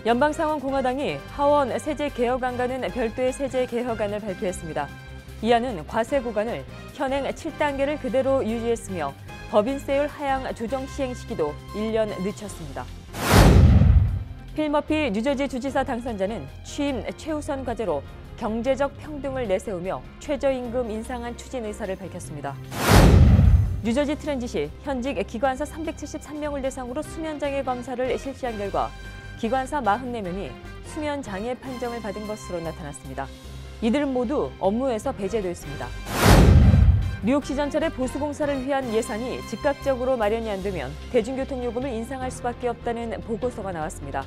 연방상원공화당이 하원 세제 개혁안과는 별도의 세제 개혁안을 발표했습니다. 이 안은 과세 구간을 현행 7단계를 그대로 유지했으며 법인세율 하향 조정 시행 시기도 1년 늦췄습니다. 필 머피 뉴저지 주지사 당선자는 취임 최우선 과제로 경제적 평등을 내세우며 최저임금 인상안 추진 의사를 밝혔습니다. 뉴저지 트랜짓이 현직 기관사 373명을 대상으로 수면장애 검사를 실시한 결과 기관사 44명이 수면장애 판정을 받은 것으로 나타났습니다. 이들은 모두 업무에서 배제됐습니다. 뉴욕시 전철의 보수공사를 위한 예산이 즉각적으로 마련이 안 되면 대중교통요금을 인상할 수밖에 없다는 보고서가 나왔습니다.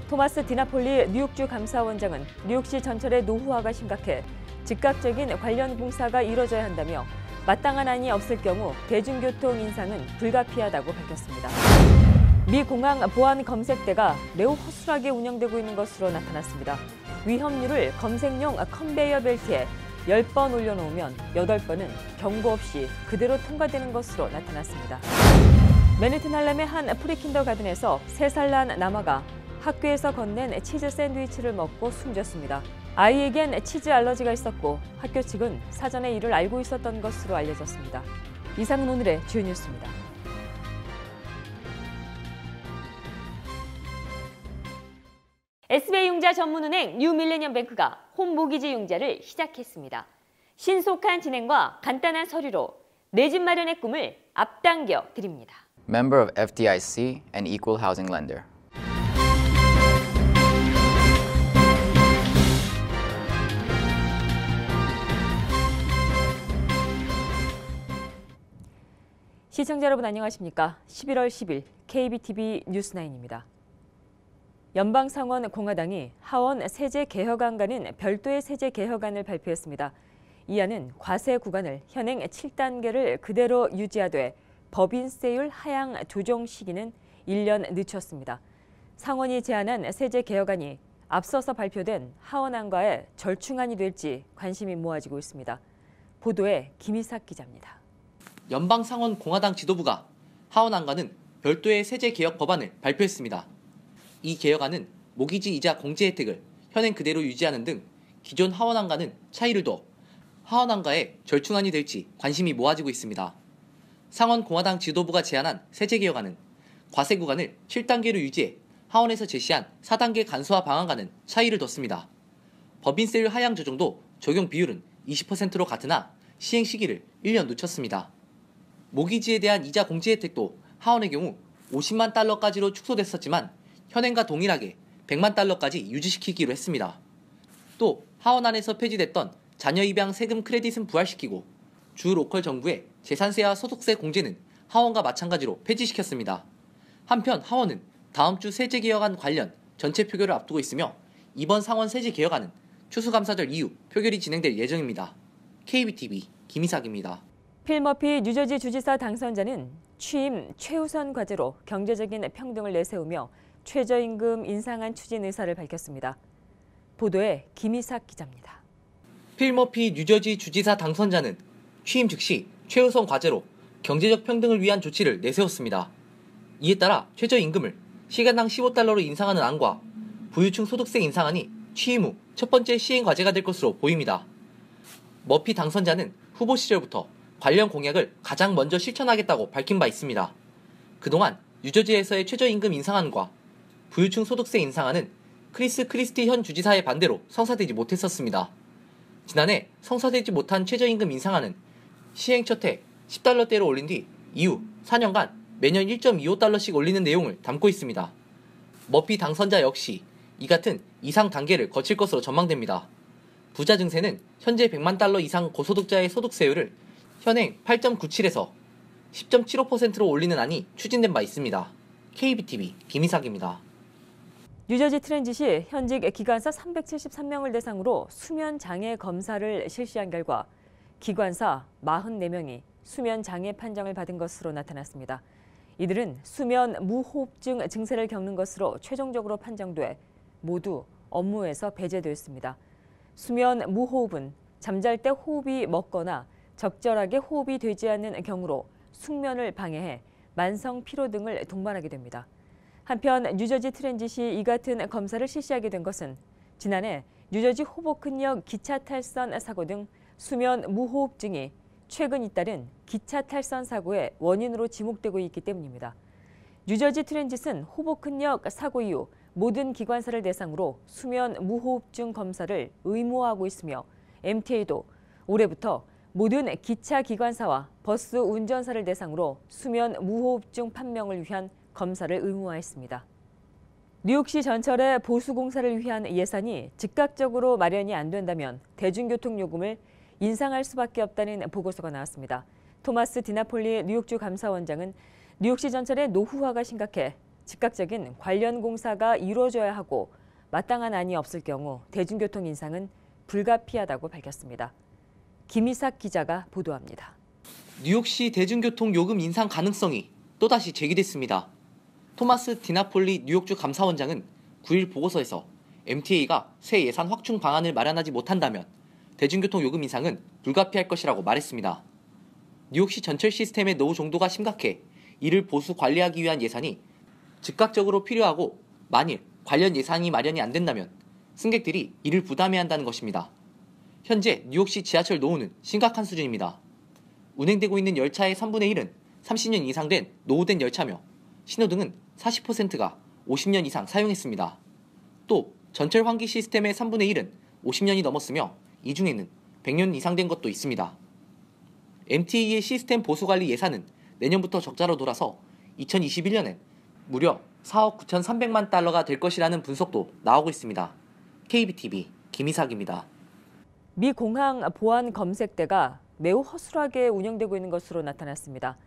토마스 디나폴리 뉴욕주 감사원장은 뉴욕시 전철의 노후화가 심각해 즉각적인 관련 공사가 이뤄져야 한다며 마땅한 안이 없을 경우 대중교통 인상은 불가피하다고 밝혔습니다. 미 공항 보안 검색대가 매우 허술하게 운영되고 있는 것으로 나타났습니다. 위험률을 검색용 컨베이어 벨트에 10번 올려놓으면 8번은 경고 없이 그대로 통과되는 것으로 나타났습니다. 맨해튼 할렘의 한 프리킨더가든에서 3살 난 남아가 학교에서 건넨 치즈 샌드위치를 먹고 숨졌습니다. 아이에겐 치즈 알러지가 있었고 학교 측은 사전에 이를 알고 있었던 것으로 알려졌습니다. 이상은 오늘의 주요 뉴스입니다. SBI 융자 전문은행 뉴밀레니엄뱅크가 홈모기지 융자를 시작했습니다. 신속한 진행과 간단한 서류로 내 집 마련의 꿈을 앞당겨 드립니다. Member of FDIC and Equal Housing Lender. 시청자 여러분 안녕하십니까? 11월 10일 KBTV 뉴스9입니다. 연방상원 공화당이 하원 세제 개혁안과는 별도의 세제 개혁안을 발표했습니다. 이 안은 과세 구간을 현행 7단계를 그대로 유지하되 법인세율 하향 조정 시기는 1년 늦췄습니다. 상원이 제안한 세제 개혁안이 앞서서 발표된 하원안과의 절충안이 될지 관심이 모아지고 있습니다. 보도에 김희삭 기자입니다. 연방상원 공화당 지도부가 하원안과는 별도의 세제 개혁 법안을 발표했습니다. 이 개혁안은 모기지 이자 공제 혜택을 현행 그대로 유지하는 등 기존 하원안과는 차이를 둬 하원안과의 절충안이 될지 관심이 모아지고 있습니다. 상원 공화당 지도부가 제안한 세제 개혁안은 과세 구간을 7단계로 유지해 하원에서 제시한 4단계 간소화 방안과는 차이를 뒀습니다. 법인세율 하향 조정도 적용 비율은 20%로 같으나 시행 시기를 1년 늦췄습니다. 모기지에 대한 이자 공제 혜택도 하원의 경우 50만 달러까지로 축소됐었지만 현행과 동일하게 100만 달러까지 유지시키기로 했습니다. 또 하원안에서 폐지됐던 자녀 입양 세금 크레딧은 부활시키고 주 로컬 정부의 재산세와 소득세 공제는 하원과 마찬가지로 폐지시켰습니다. 한편 하원은 다음 주 세제개혁안 관련 전체 표결을 앞두고 있으며 이번 상원 세제개혁안은 추수감사절 이후 표결이 진행될 예정입니다. KBTV 김희삭입니다. 필 머피 뉴저지 주지사 당선자는 취임 최우선 과제로 경제적인 평등을 내세우며 최저임금 인상안 추진 의사를 밝혔습니다. 보도에 김희삭 기자입니다. 필 머피 뉴저지 주지사 당선자는 취임 즉시 최우선 과제로 경제적 평등을 위한 조치를 내세웠습니다. 이에 따라 최저임금을 시간당 15달러로 인상하는 안과 부유층 소득세 인상안이 취임 후 첫 번째 시행 과제가 될 것으로 보입니다. 머피 당선자는 후보 시절부터 관련 공약을 가장 먼저 실천하겠다고 밝힌 바 있습니다. 그동안 뉴저지에서의 최저임금 인상안과 부유층 소득세 인상안은 크리스 크리스티 현 주지사의 반대로 성사되지 못했었습니다. 지난해 성사되지 못한 최저임금 인상안은 시행 첫 해 10달러대로 올린 뒤 이후 4년간 매년 1.25달러씩 올리는 내용을 담고 있습니다. 머피 당선자 역시 이 같은 이상 단계를 거칠 것으로 전망됩니다. 부자 증세는 현재 100만 달러 이상 고소득자의 소득세율을 현행 8.97에서 10.75%로 올리는 안이 추진된 바 있습니다. KBTV 김희삭입니다. 뉴저지 트랜짓이 현직 기관사 373명을 대상으로 수면장애 검사를 실시한 결과 기관사 44명이 수면장애 판정을 받은 것으로 나타났습니다. 이들은 수면 무호흡증 증세를 겪는 것으로 최종적으로 판정돼 모두 업무에서 배제됐습니다. 수면 무호흡은 잠잘 때 호흡이 멎거나 적절하게 호흡이 되지 않는 경우로 숙면을 방해해 만성 피로 등을 동반하게 됩니다. 한편 뉴저지 트랜짓이 이 같은 검사를 실시하게 된 것은 지난해 뉴저지 호보큰역 기차 탈선 사고 등 수면 무호흡증이 최근 잇따른 기차 탈선 사고의 원인으로 지목되고 있기 때문입니다. 뉴저지 트랜짓은 호보큰역 사고 이후 모든 기관사를 대상으로 수면 무호흡증 검사를 의무화하고 있으며 MTA도 올해부터 모든 기차 기관사와 버스 운전사를 대상으로 수면 무호흡증 판명을 위한 검사를 의무화했습니다. 뉴욕시 전철의 보수공사를 위한 예산이 즉각적으로 마련이 안 된다면 대중교통 요금을 인상할 수밖에 없다는 보고서가 나왔습니다. 토마스 디나폴리 뉴욕주 감사원장은 뉴욕시 전철의 노후화가 심각해 즉각적인 관련 공사가 이루어져야 하고 마땅한 안이 없을 경우 대중교통 인상은 불가피하다고 밝혔습니다. 김희삭 기자가 보도합니다. 뉴욕시 대중교통 요금 인상 가능성이 또다시 제기됐습니다. 토마스 디나폴리 뉴욕주 감사원장은 9일 보고서에서 MTA가 새 예산 확충 방안을 마련하지 못한다면 대중교통 요금 인상은 불가피할 것이라고 말했습니다. 뉴욕시 전철 시스템의 노후 정도가 심각해 이를 보수 관리하기 위한 예산이 즉각적으로 필요하고 만일 관련 예산이 마련이 안 된다면 승객들이 이를 부담해야 한다는 것입니다. 현재 뉴욕시 지하철 노후는 심각한 수준입니다. 운행되고 있는 열차의 3분의 1은 30년 이상 된 노후된 열차며 신호등은 40%가 50년 이상 사용했습니다. 또 전철 환기 시스템의 3분의 1은 50년이 넘었으며 이 중에는 100년 이상 된 것도 있습니다. MTA의 시스템 보수관리 예산은 내년부터 적자로 돌아서 2021년엔 무려 4억 9,300만 달러가 될 것이라는 분석도 나오고 있습니다. KBTV 김희삭입니다. 미 공항 보안 검색대가 매우 허술하게 운영되고 있는 것으로 나타났습니다.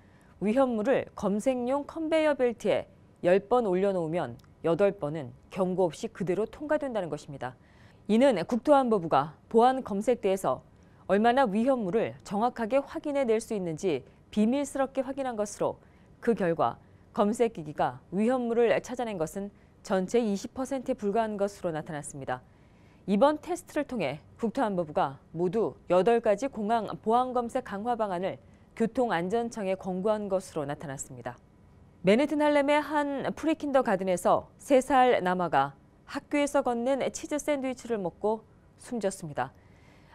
위험물을 검색용 컨베이어 벨트에 10번 올려놓으면 8번은 경고 없이 그대로 통과된다는 것입니다. 이는 국토안보부가 보안 검색대에서 얼마나 위험물을 정확하게 확인해낼 수 있는지 비밀스럽게 확인한 것으로 그 결과 검색기기가 위험물을 찾아낸 것은 전체 20%에 불과한 것으로 나타났습니다. 이번 테스트를 통해 국토안보부가 모두 8가지 공항 보안 검색 강화 방안을 교통안전청에 권고한 것으로 나타났습니다. 맨해튼 할렘의 한 프리킨더가든에서 3살 남아가 학교에서 건넨 치즈 샌드위치를 먹고 숨졌습니다.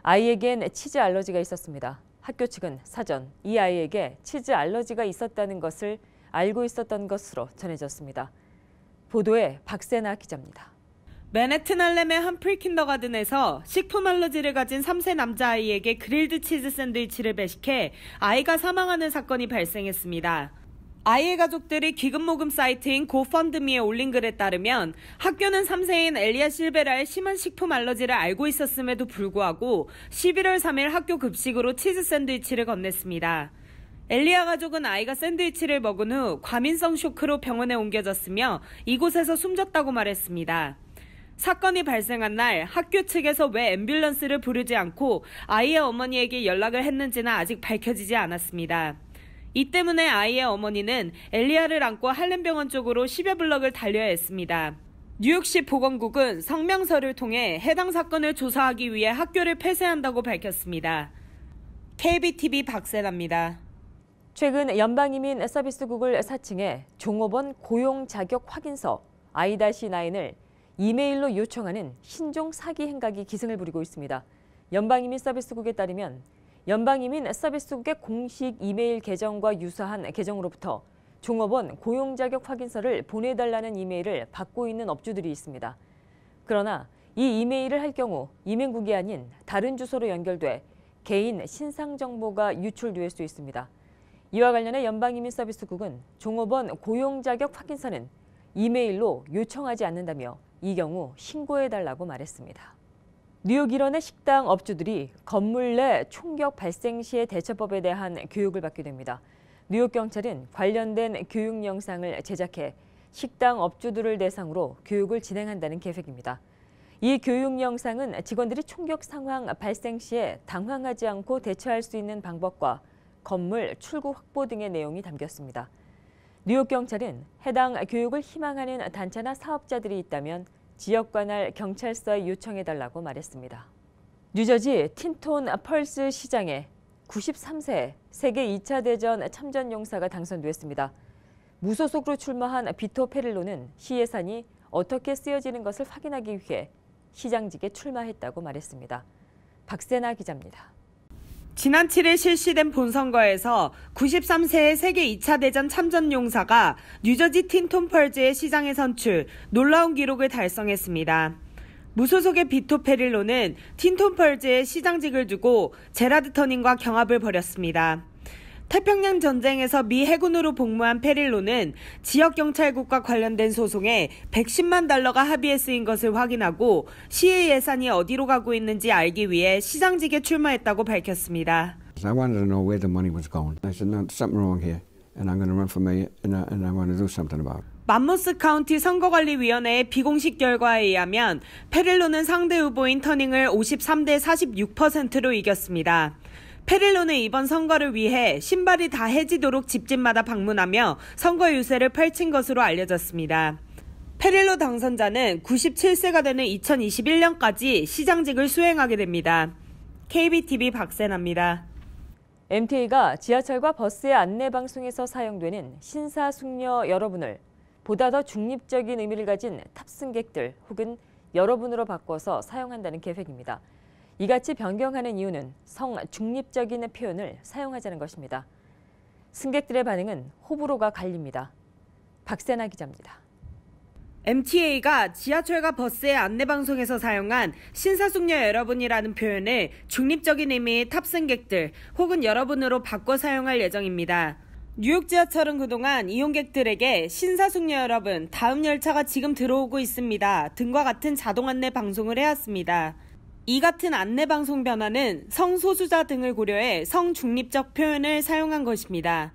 아이에겐 치즈 알러지가 있었습니다. 학교 측은 사전 이 아이에게 치즈 알러지가 있었다는 것을 알고 있었던 것으로 전해졌습니다. 보도에 박세나 기자입니다. 맨해튼 할렘의 한 프리킨더가든에서 식품 알러지를 가진 3세 남자아이에게 그릴드 치즈 샌드위치를 배식해 아이가 사망하는 사건이 발생했습니다. 아이의 가족들이 기금 모금 사이트인 고펀드미에 올린 글에 따르면 학교는 3세인 엘리아 실베라의 심한 식품 알러지를 알고 있었음에도 불구하고 11월 3일 학교 급식으로 치즈 샌드위치를 건넸습니다. 엘리아 가족은 아이가 샌드위치를 먹은 후 과민성 쇼크로 병원에 옮겨졌으며 이곳에서 숨졌다고 말했습니다. 사건이 발생한 날 학교 측에서 왜 앰뷸런스를 부르지 않고 아이의 어머니에게 연락을 했는지는 아직 밝혀지지 않았습니다. 이 때문에 아이의 어머니는 엘리아를 안고 할렘병원 쪽으로 10여 블럭을 달려야 했습니다. 뉴욕시 보건국은 성명서를 통해 해당 사건을 조사하기 위해 학교를 폐쇄한다고 밝혔습니다. KBTV 박세나입니다. 최근 연방이민 서비스국을 사칭해 종업원 고용 자격 확인서 I-9을 이메일로 요청하는 신종 사기 행각이 기승을 부리고 있습니다. 연방이민 서비스국에 따르면 연방이민 서비스국의 공식 이메일 계정과 유사한 계정으로부터 종업원 고용 자격 확인서를 보내달라는 이메일을 받고 있는 업주들이 있습니다. 그러나 이 이메일을 할 경우 이민국이 아닌 다른 주소로 연결돼 개인 신상 정보가 유출될 수 있습니다. 이와 관련해 연방이민서비스국은 종업원 고용 자격 확인서는 이메일로 요청하지 않는다며 이 경우 신고해달라고 말했습니다. 뉴욕 일원의 식당 업주들이 건물 내 총격 발생 시의 대처법에 대한 교육을 받게 됩니다. 뉴욕 경찰은 관련된 교육 영상을 제작해 식당 업주들을 대상으로 교육을 진행한다는 계획입니다. 이 교육 영상은 직원들이 총격 상황 발생 시에 당황하지 않고 대처할 수 있는 방법과 건물 출구 확보 등의 내용이 담겼습니다. 뉴욕 경찰은 해당 교육을 희망하는 단체나 사업자들이 있다면 지역 관할 경찰서에 요청해달라고 말했습니다. 뉴저지 틴톤 펄스 시장에 93세 세계 2차 대전 참전 용사가 당선됐습니다. 무소속으로 출마한 비토 페릴로는 시 예산이 어떻게 쓰여지는 것을 확인하기 위해 시장직에 출마했다고 말했습니다. 박세나 기자입니다. 지난 7일 실시된 본선거에서 93세의 세계 2차 대전 참전 용사가 뉴저지 틴톤 펄즈의 시장에 선출, 놀라운 기록을 달성했습니다. 무소속의 비토 페릴로는 틴톤 펄즈의 시장직을 두고 제라드 터닝과 경합을 벌였습니다. 태평양 전쟁에서 미 해군으로 복무한 페릴로는 지역 경찰국과 관련된 소송에 $110만 합의에 쓰인 것을 확인하고 시의 예산이 어디로 가고 있는지 알기 위해 시장직에 출마했다고 밝혔습니다. I wanted to know where the money was going. I said, no, something wrong here, and I'm going to run for mayor, and I want to do something about it. 맘모스 카운티 선거관리위원회의 비공식 결과에 의하면 페릴로는 상대 후보인 터닝을 53대 46%로 이겼습니다. 페릴로는 이번 선거를 위해 신발이 다 해지도록 집집마다 방문하며 선거 유세를 펼친 것으로 알려졌습니다. 페릴로 당선자는 97세가 되는 2021년까지 시장직을 수행하게 됩니다. KBTV 박세나입니다. MTA가 지하철과 버스의 안내 방송에서 사용되는 신사숙녀 여러분을 보다 더 중립적인 의미를 가진 탑승객들 혹은 여러분으로 바꿔서 사용한다는 계획입니다. 이같이 변경하는 이유는 성 중립적인 표현을 사용하자는 것입니다. 승객들의 반응은 호불호가 갈립니다. 박세나 기자입니다. MTA가 지하철과 버스의 안내방송에서 사용한 신사숙녀 여러분이라는 표현을 중립적인 의미의 탑승객들 혹은 여러분으로 바꿔 사용할 예정입니다. 뉴욕 지하철은 그동안 이용객들에게 신사숙녀 여러분, 다음 열차가 지금 들어오고 있습니다 등과 같은 자동 안내 방송을 해왔습니다. 이 같은 안내방송 변화는 성소수자 등을 고려해 성중립적 표현을 사용한 것입니다.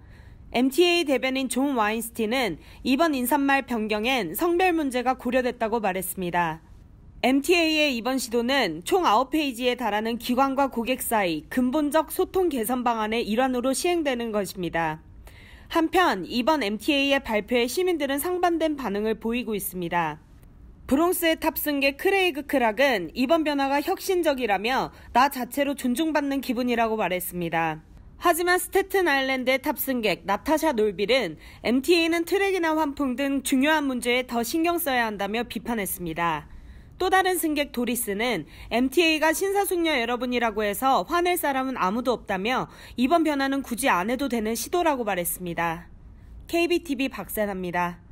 MTA 대변인 존 와인스틴은 이번 인사말 변경엔 성별 문제가 고려됐다고 말했습니다. MTA의 이번 시도는 총 9페이지에 달하는 기관과 고객 사이 근본적 소통 개선 방안의 일환으로 시행되는 것입니다. 한편 이번 MTA의 발표에 시민들은 상반된 반응을 보이고 있습니다. 브롱스의 탑승객 크레이그 크락은 이번 변화가 혁신적이라며 나 자체로 존중받는 기분이라고 말했습니다. 하지만 스태튼 아일랜드의 탑승객 나타샤 놀빌은 MTA는 트랙이나 환풍 등 중요한 문제에 더 신경 써야 한다며 비판했습니다. 또 다른 승객 도리스는 MTA가 신사숙녀 여러분이라고 해서 화낼 사람은 아무도 없다며 이번 변화는 굳이 안 해도 되는 시도라고 말했습니다. KBTV 박세나입니다.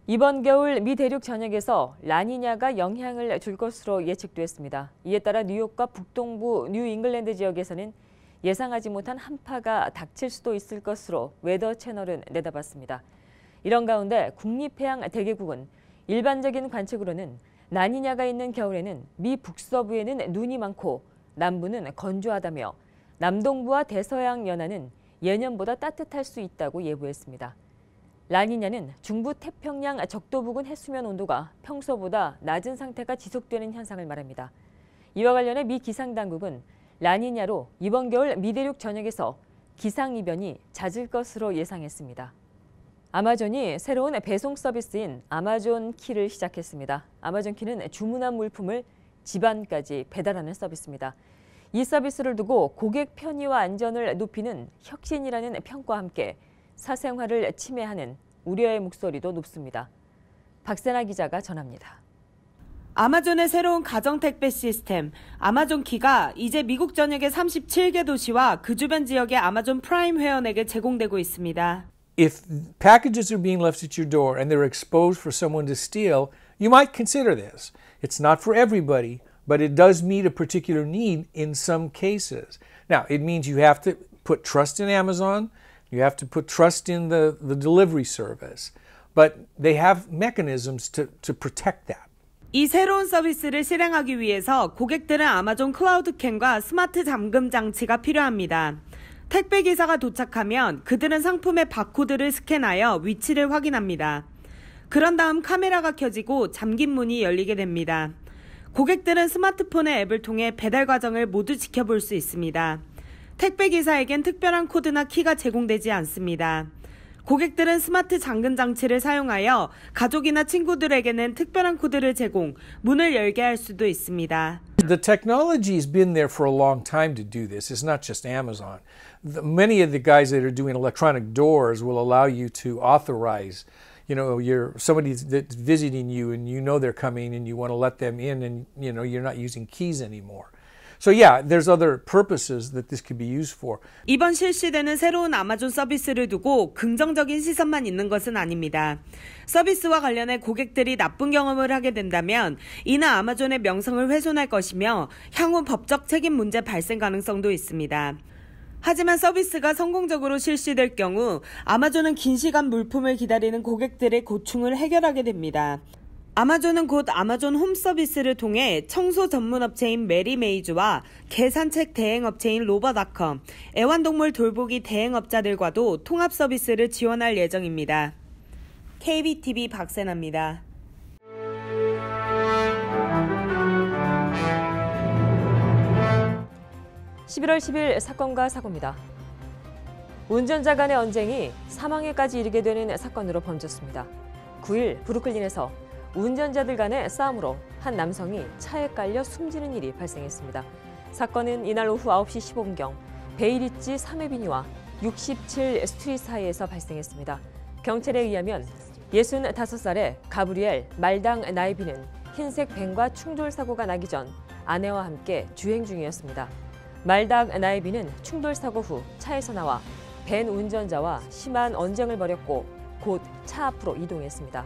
이번 겨울 미 대륙 전역에서 라니냐가 영향을 줄 것으로 예측됐습니다. 이에 따라 뉴욕과 북동부 뉴 잉글랜드 지역에서는 예상하지 못한 한파가 닥칠 수도 있을 것으로 웨더 채널은 내다봤습니다. 이런 가운데 국립해양대계국은 일반적인 관측으로는 라니냐가 있는 겨울에는 미 북서부에는 눈이 많고 남부는 건조하다며 남동부와 대서양 연안은 예년보다 따뜻할 수 있다고 예보했습니다. 라니냐는 중부 태평양 적도 부근 해수면 온도가 평소보다 낮은 상태가 지속되는 현상을 말합니다. 이와 관련해 미 기상당국은 라니냐로 이번 겨울 미 대륙 전역에서 기상이변이 잦을 것으로 예상했습니다. 아마존이 새로운 배송 서비스인 아마존 키를 시작했습니다. 아마존 키는 주문한 물품을 집안까지 배달하는 서비스입니다. 이 서비스를 두고 고객 편의와 안전을 높이는 혁신이라는 평가와 함께 사생활을 침해하는 우려의 목소리도 높습니다. 박세나 기자가 전합니다. 아마존의 새로운 가정택배 시스템 아마존키가 이제 미국 전역의 37개 도시와 그 주변 지역의 아마존 프라임 회원에게 제공되고 있습니다. If packages are being left at your door and they're exposed for someone to steal, you might consider this. It's not for everybody, but it does meet a particular need in some cases. Now, it means you have to put trust in Amazon. You have to put trust in the delivery service, but they have mechanisms to protect that. 이 새로운 서비스를 실행하기 위해서 고객들은 아마존 클라우드캔과 스마트 잠금 장치가 필요합니다. 택배 기사가 도착하면 그들은 상품의 바코드를 스캔하여 위치를 확인합니다. 그런 다음 카메라가 켜지고 잠긴 문이 열리게 됩니다. 고객들은 스마트폰의 앱을 통해 배달 과정을 모두 지켜볼 수 있습니다. 택배 기사에겐 특별한 코드나 키가 제공되지 않습니다. 고객들은 스마트 잠금 장치를 사용하여 가족이나 친구들에게는 특별한 코드를 제공, 문을 열게 할 수도 있습니다. The technology has been there for a long time to do this. It's not just Amazon. Many of the guys that are doing electronic doors will allow you to authorize, somebody that's visiting you and you know they're coming and you want to let them in and you're not using keys anymore. So yeah, there's other purposes that this could be used for. 이번 실시되는 새로운 아마존 서비스를 두고 긍정적인 시선만 있는 것은 아닙니다. 서비스와 관련해 고객들이 나쁜 경험을 하게 된다면 이는 아마존의 명성을 훼손할 것이며 향후 법적 책임 문제 발생 가능성도 있습니다. 하지만 서비스가 성공적으로 실시될 경우 아마존은 긴 시간 물품을 기다리는 고객들의 고충을 해결하게 됩니다. 아마존은 곧 아마존 홈 서비스를 통해 청소 전문 업체인 메리 메이즈와 개산책 대행 업체인 로버닷컴, 애완동물 돌보기 대행업자들과도 통합 서비스를 지원할 예정입니다. KBTV 박세나입니다. 11월 10일 사건과 사고입니다. 운전자 간의 언쟁이 사망에까지 이르게 되는 사건으로 번졌습니다. 9일 브루클린에서 운전자들 간의 싸움으로 한 남성이 차에 깔려 숨지는 일이 발생했습니다. 사건은 이날 오후 9시 15분경 베이리지 3에비뉴와 67 스트리트 사이에서 발생했습니다. 경찰에 의하면 65살의 가브리엘 말당 나이비는 흰색 밴과 충돌 사고가 나기 전 아내와 함께 주행 중이었습니다. 말당 나이비는 충돌 사고 후 차에서 나와 밴 운전자와 심한 언쟁을 벌였고 곧 차 앞으로 이동했습니다.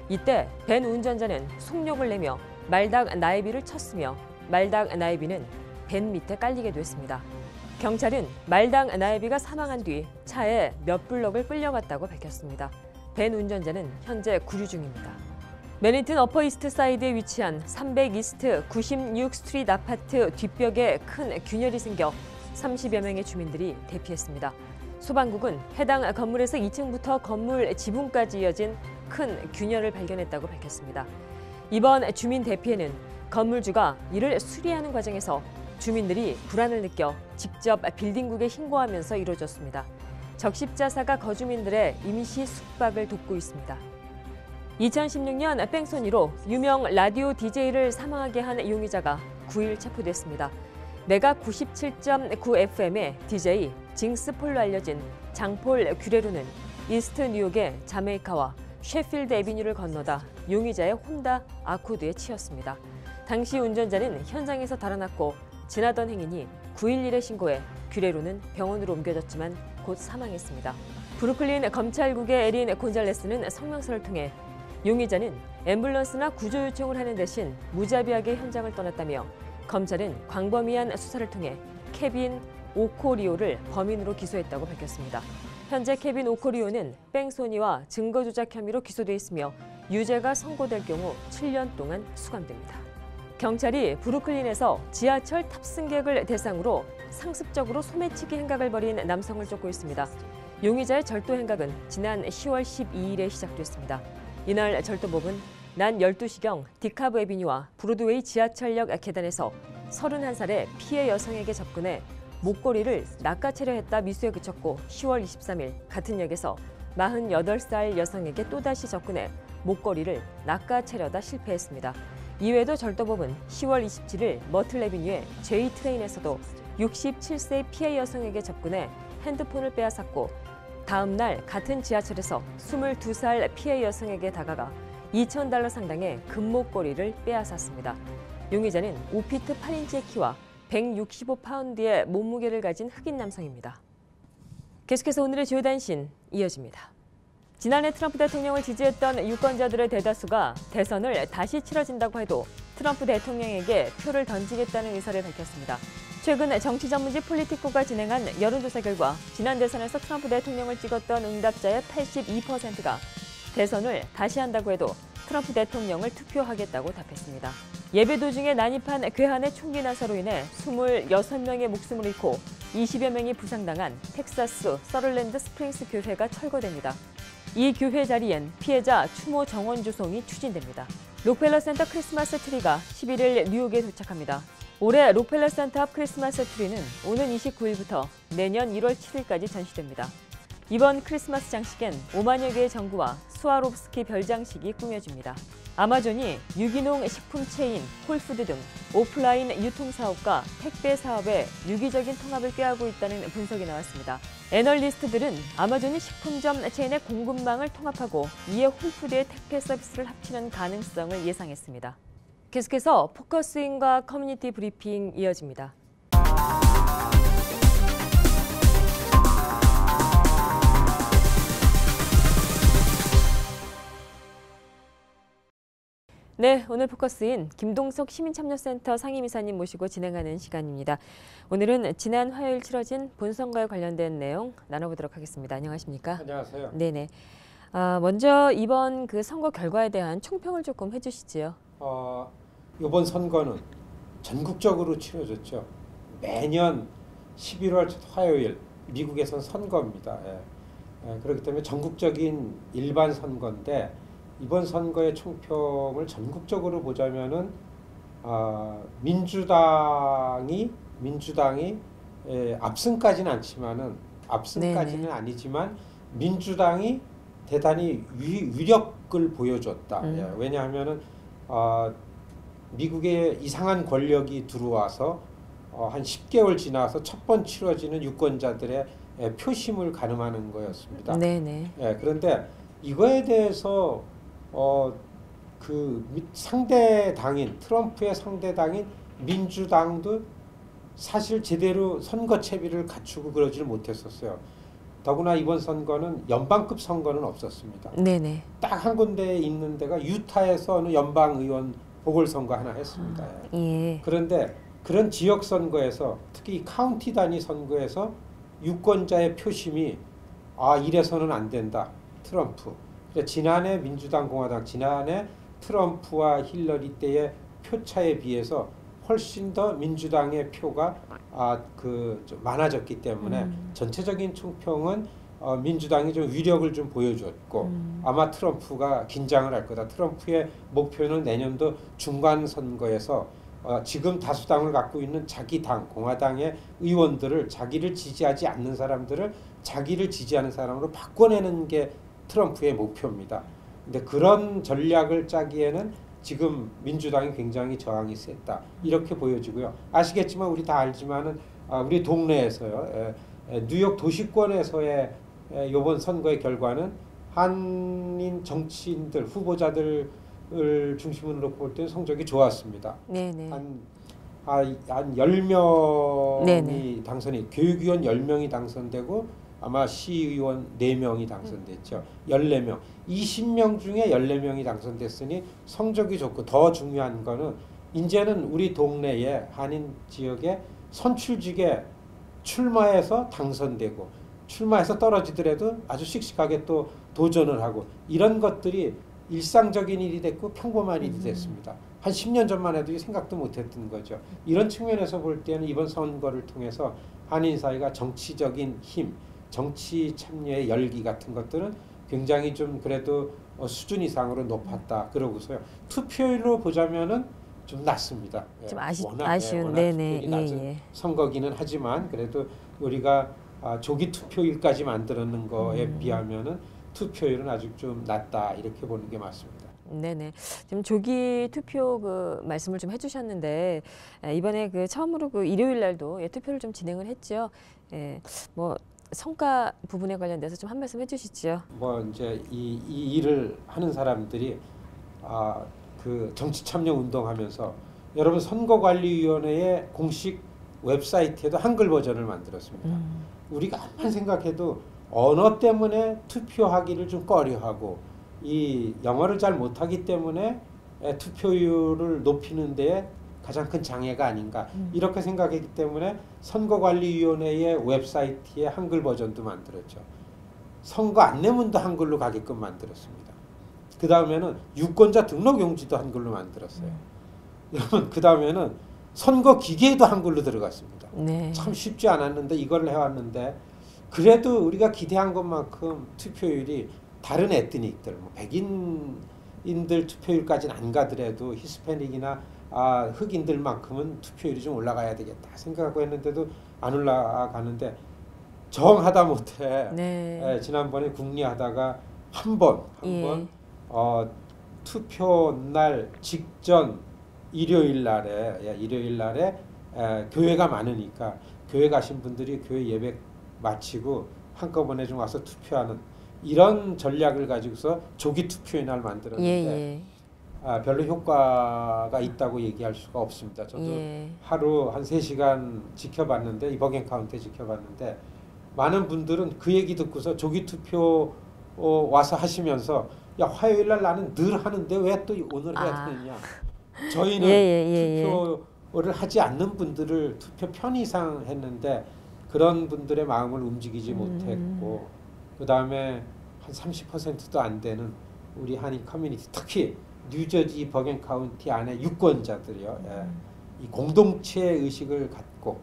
이때 밴 운전자는 속력을 내며 말당 나이비를 쳤으며 말당 나이비는 밴 밑에 깔리게 됐습니다. 경찰은 말당 나이비가 사망한 뒤 차에 몇 블럭을 끌려갔다고 밝혔습니다. 밴 운전자는 현재 구류 중입니다. 맨해튼 어퍼 이스트 사이드에 위치한 300 이스트 96 스트리트 아파트 뒷벽에 큰 균열이 생겨 30여 명의 주민들이 대피했습니다. 소방국은 해당 건물에서 2층부터 건물 지붕까지 이어진 큰 균열을 발견했다고 밝혔습니다. 이번 주민 대피에는 건물주가 이를 수리하는 과정에서 주민들이 불안을 느껴 직접 빌딩국에 신고하면서 이루어졌습니다. 적십자사가 거주민들의 임시 숙박을 돕고 있습니다. 2016년 뺑소니로 유명 라디오 DJ를 사망하게 한 용의자가 9일 체포됐습니다. 메가 97.9 FM의 DJ 징스 폴로 알려진 장폴 규레로는 이스트 뉴욕의 자메이카와 셰필드 애비뉴를 건너다 용의자의 혼다 아코드에 치였습니다. 당시 운전자는 현장에서 달아났고 지나던 행인이 911에 신고해 규레로는 병원으로 옮겨졌지만 곧 사망했습니다. 브루클린 검찰국의 에린 곤잘레스는 성명서를 통해 용의자는 앰뷸런스나 구조 요청을 하는 대신 무자비하게 현장을 떠났다며 검찰은 광범위한 수사를 통해 케빈 오코리오를 범인으로 기소했다고 밝혔습니다. 현재 케빈 오코리오는 뺑소니와 증거 조작 혐의로 기소돼 있으며 유죄가 선고될 경우 7년 동안 수감됩니다. 경찰이 브루클린에서 지하철 탑승객을 대상으로 상습적으로 소매치기 행각을 벌인 남성을 쫓고 있습니다. 용의자의 절도 행각은 지난 10월 12일에 시작됐습니다. 이날 절도범은 낮 12시경 디카브 애비뉴와 브로드웨이 지하철역 계단에서 31살의 피해 여성에게 접근해 목걸이를 낚아채려 했다 미수에 그쳤고 10월 23일 같은 역에서 48살 여성에게 또다시 접근해 목걸이를 낚아채려다 실패했습니다. 이외에도 절도범은 10월 27일 머틀 애비뉴의 J 트레인에서도 67세 피해 여성에게 접근해 핸드폰을 빼앗았고 다음 날 같은 지하철에서 22살 피해 여성에게 다가가 $2,000 상당의 금목걸이를 빼앗았습니다. 용의자는 5피트 8인치의 키와 165파운드의 몸무게를 가진 흑인 남성입니다. 계속해서 오늘의 주요 단신 이어집니다. 지난해 트럼프 대통령을 지지했던 유권자들의 대다수가 대선을 다시 치러진다고 해도 트럼프 대통령에게 표를 던지겠다는 의사를 밝혔습니다. 최근 정치 전문지 폴리티코가 진행한 여론조사 결과 지난 대선에서 트럼프 대통령을 찍었던 응답자의 82%가 대선을 다시 한다고 해도 트럼프 대통령을 투표하겠다고 답했습니다. 예배 도중에 난입한 괴한의 총기 난사로 인해 26명의 목숨을 잃고 20여 명이 부상당한 텍사스 서럴랜드 스프링스 교회가 철거됩니다. 이 교회 자리엔 피해자 추모 정원 조성이 추진됩니다. 록펠러 센터 크리스마스 트리가 11일 뉴욕에 도착합니다. 올해 록펠러 센터 앞 크리스마스 트리는 오는 29일부터 내년 1월 7일까지 전시됩니다. 이번 크리스마스 장식엔 5만여 개의 전구와 스와롭스키 별장식이 꾸며집니다. 아마존이 유기농 식품 체인 홀푸드 등 오프라인 유통사업과 택배 사업에 유기적인 통합을 꾀하고 있다는 분석이 나왔습니다. 애널리스트들은 아마존이 식품점 체인의 공급망을 통합하고 이에 홀푸드의 택배 서비스를 합치는 가능성을 예상했습니다. 계속해서 포커스인과 커뮤니티 브리핑 이어집니다. 네, 오늘 포커스인 김동석 시민참여센터 상임이사님 모시고 진행하는 시간입니다. 오늘은 지난 화요일 치러진 본선거에 관련된 내용 나눠보도록 하겠습니다. 안녕하십니까? 안녕하세요. 네네. 먼저 이번 그 선거 결과에 대한 총평을 조금 해주시지요. 이번 선거는 전국적으로 치러졌죠. 매년 11월 첫 화요일 미국에선 선거입니다. 그렇기 때문에 전국적인 일반 선거인데 이번 선거의 총평을 전국적으로 보자면은 민주당이 압승까지는 네네. 아니지만 민주당이 대단히 위력을 보여줬다. 왜냐하면은 미국에 이상한 권력이 들어와서 한 10개월 지나서 첫 번 치러지는 유권자들의 표심을 가늠하는 거였습니다. 네네. 그런데 이거에 대해서 그 상대당인 트럼프의 상대당인 민주당도 사실 제대로 선거 채비를 갖추고 그러질 못했었어요. 더구나 이번 선거는 연방급 선거는 없었습니다. 네네. 딱 한 군데 있는 데가 유타에서 어느 연방의원 보궐선거 하나 했습니다. 예. 그런데 그런 지역 선거에서 특히 카운티 단위 선거에서 유권자의 표심이 이래서는 안 된다. 트럼프. 지난해 민주당 공화당 지난해 트럼프와 힐러리 때의 표차에 비해서 훨씬 더 민주당의 표가 좀 많아졌기 때문에 전체적인 총평은 민주당이 좀 위력을 좀 보여줬고 아마 트럼프가 긴장을 할 거다. 트럼프의 목표는 내년도 중간 선거에서 지금 다수당을 갖고 있는 자기 당 공화당의 의원들을 자기를 지지하지 않는 사람들을 자기를 지지하는 사람으로 바꿔내는 게 트럼프의 목표입니다. 근데 그런 전략을 짜기에는 지금 민주당이 굉장히 저항이 셌다. 이렇게 보여지고요. 아시겠지만 우리 다 알지만은 우리 동네에서요. 뉴욕 도시권에서의 이번 선거의 결과는 한인 정치인들 후보자들을 중심으로 놓고 볼 때는 성적이 좋았습니다. 네네. 한 10명이 네네. 당선이 교육위원 10명이 당선되고 아마 시의원 4명이 당선됐죠. 14명. 20명 중에 14명이 당선됐으니 성적이 좋고 더 중요한 거는 이제는 우리 동네에 한인 지역에 선출직에 출마해서 당선되고 출마해서 떨어지더라도 아주 씩씩하게 또 도전을 하고 이런 것들이 일상적인 일이 됐고 평범한 일이 됐습니다. 한 10년 전만 해도 생각도 못했던 거죠. 이런 측면에서 볼 때는 이번 선거를 통해서 한인 사회가 정치적인 힘, 정치 참여의 열기 같은 것들은 굉장히 좀 그래도 수준 이상으로 높았다. 그러고서요. 투표율로 보자면은 좀 낮습니다. 좀 워낙 아쉬운 투표율이 네네. 낮은 예. 선거기는 하지만 그래도 우리가 조기 투표일까지 만들었는 거에 비하면은 투표율은 아직 좀 낮다 이렇게 보는 게 맞습니다. 네네. 지금 조기 투표 그 말씀을 좀 해주셨는데 이번에 그 처음으로 그 일요일 날도 투표를 좀 진행을 했죠. 뭐 성과 부분에 관련돼서 좀 한 말씀 해주시죠. 뭐 이제 이 일을 하는 사람들이 그 정치 참여 운동하면서 여러분 선거관리위원회의 공식 웹사이트에도 한글 버전을 만들었습니다. 우리가 암만 생각해도 언어 때문에 투표하기를 좀 꺼려하고 이 영어를 잘 못하기 때문에 투표율을 높이는 데에 가장 큰 장애가 아닌가 이렇게 생각했기 때문에 선거관리위원회의 웹사이트에 한글 버전도 만들었죠. 선거 안내문도 한글로 가게끔 만들었습니다. 그 다음에는 유권자 등록용지도 한글로 만들었어요. 여러분 그 다음에는 선거 기계도 한글로 들어갔습니다. 네. 참 쉽지 않았는데 이걸 해왔는데 그래도 우리가 기대한 것만큼 투표율이 다른 에트닉들, 뭐 백인인들 투표율까지는 안 가더라도 히스패닉이나 흑인들만큼은 투표율이 좀 올라가야 되겠다 생각하고 했는데도 안 올라가는데 정하다 못해 네. 지난번에 국리하다가 한 번 투표 날 직전 일요일 날에 교회가 많으니까 교회 가신 분들이 교회 예배 마치고 한꺼번에 좀 와서 투표하는 이런 전략을 가지고서 조기 투표의 날 만들었는데 별로 효과가 있다고 얘기할 수가 없습니다. 저도 하루 한 3시간 지켜봤는데 이 버겐 카운티 지켜봤는데 많은 분들은 그 얘기 듣고서 조기 투표 와서 하시면서 야 화요일 날 나는 늘 하는데 왜 또 오늘 해야 되느냐. 저희는 투표를 하지 않는 분들을 투표 편의상 했는데 그런 분들의 마음을 움직이지 못했고 그 다음에 한 30%도 안 되는 우리 한인 커뮤니티 특히 뉴저지 버겐 카운티 안에 유권자들이요. 이 공동체 의식을 갖고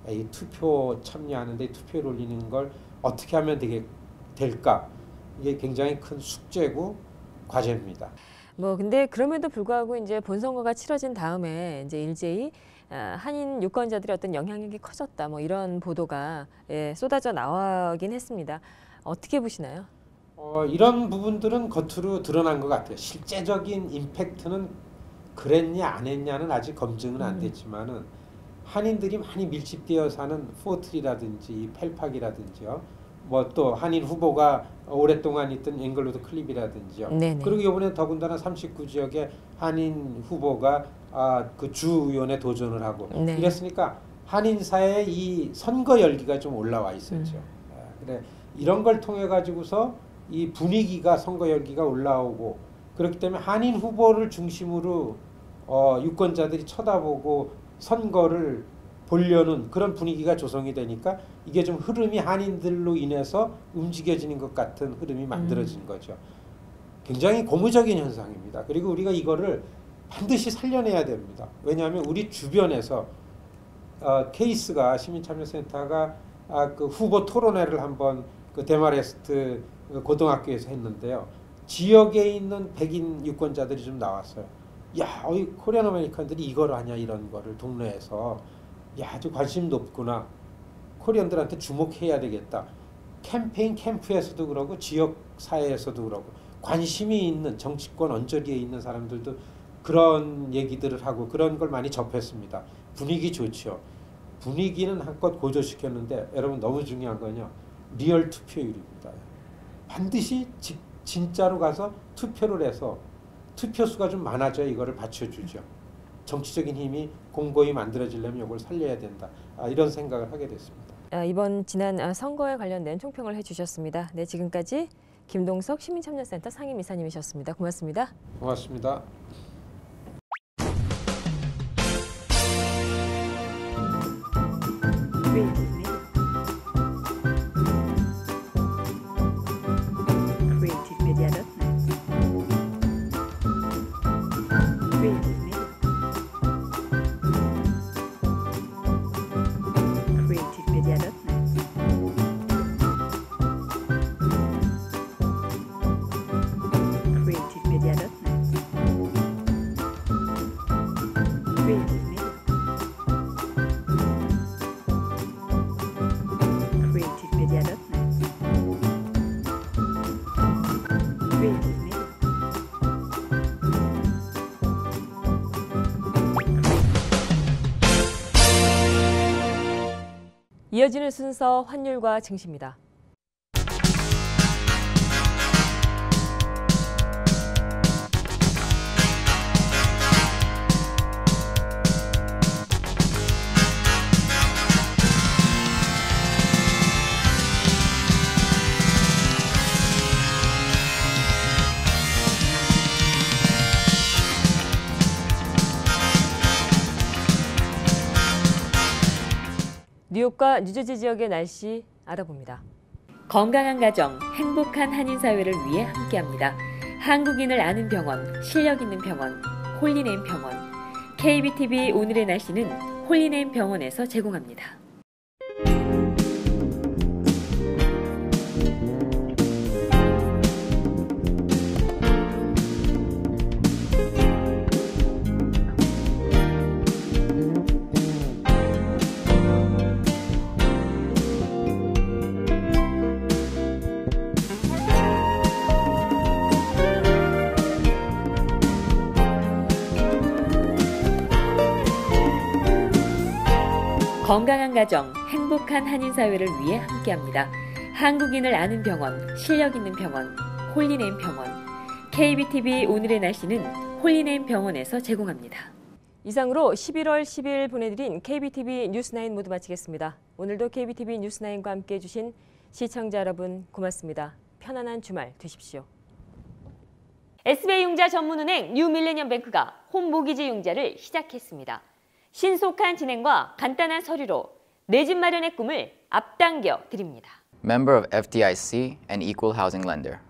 이 투표 참여하는데 투표를 올리는 걸 어떻게 하면 될까? 이게 굉장히 큰 숙제고 과제입니다. 뭐 근데 그럼에도 불구하고 이제 본선거가 치러진 다음에 이제 일제히 한인 유권자들의 어떤 영향력이 커졌다. 뭐 이런 보도가 쏟아져 나오긴 했습니다. 어떻게 보시나요? 이런 부분들은 겉으로 드러난 것 같아요. 실제적인 임팩트는 그랬냐 안 했냐는 아직 검증은 안 됐지만은 한인들이 많이 밀집되어 사는 포트리라든지 펠팍이라든지요. 뭐 또 한인 후보가 오랫동안 있던 앵글로드 클립이라든지요. 네네. 그리고 이번에 더군다나 39지역에 한인 후보가 그 주의원에 도전을 하고 이랬으니까 한인사의 이 선거 열기가 좀 올라와 있었죠. 그래 이런 걸 통해 가지고서 이 분위기가 선거 열기가 올라오고 그렇기 때문에 한인 후보를 중심으로 유권자들이 쳐다보고 선거를 보려는 그런 분위기가 조성이 되니까 이게 좀 흐름이 한인들로 인해서 움직여지는 것 같은 흐름이 만들어진 거죠. 굉장히 고무적인 현상입니다. 그리고 우리가 이거를 반드시 살려내야 됩니다. 왜냐하면 우리 주변에서 케이스가 시민참여센터가 그 후보 토론회를 한번 그 데마레스트 고등학교에서 했는데요. 지역에 있는 백인 유권자들이 좀 나왔어요. 야, 코리안 아메리칸들이 이걸 하냐 이런 거를 동네에서 야, 아주 관심 높구나. 코리안들한테 주목해야 되겠다. 캠페인 캠프에서도 그러고 지역 사회에서도 그러고 관심이 있는 정치권 언저리에 있는 사람들도 그런 얘기들을 하고 그런 걸 많이 접했습니다. 분위기 좋죠. 분위기는 한껏 고조시켰는데 여러분 너무 중요한 건요. 리얼 투표율입니다. 반드시 진짜로 가서 투표를 해서 투표수가 좀 많아져야 이거를 받쳐주죠. 정치적인 힘이 공고히 만들어지려면 이걸 살려야 된다. 이런 생각을 하게 됐습니다. 이번 지난 선거에 관련된 총평을 해주셨습니다. 네, 지금까지 김동석 시민참여센터 상임이사님이셨습니다. 고맙습니다. 고맙습니다. 이어지는 순서 환율과 증시입니다. 뉴욕과 뉴저지 지역의 날씨 알아봅니다. 건강한 가정, 행복한 한인 사회를 위해 함께합니다. 한국인을 아는 병원, 실력 있는 병원, 홀리네임 병원. KBTV 오늘의 날씨는 홀리네임 병원에서 제공합니다. 건강한 가정, 행복한 한인사회를 위해 함께합니다. 한국인을 아는 병원, 실력 있는 병원, 홀리네임 병원. KBTV 오늘의 날씨는 홀리네임 병원에서 제공합니다. 이상으로 11월 10일 보내드린 KBTV 뉴스9 모두 마치겠습니다. 오늘도 KBTV 뉴스9과 함께해 주신 시청자 여러분 고맙습니다. 편안한 주말 되십시오. SBI융자 전문은행 뉴밀레니엄뱅크가 홈모기지 융자를 시작했습니다. 신속한 진행과 간단한 서류로 내 집 마련의 꿈을 앞당겨 드립니다. Member of FDIC and Equal Housing Lender.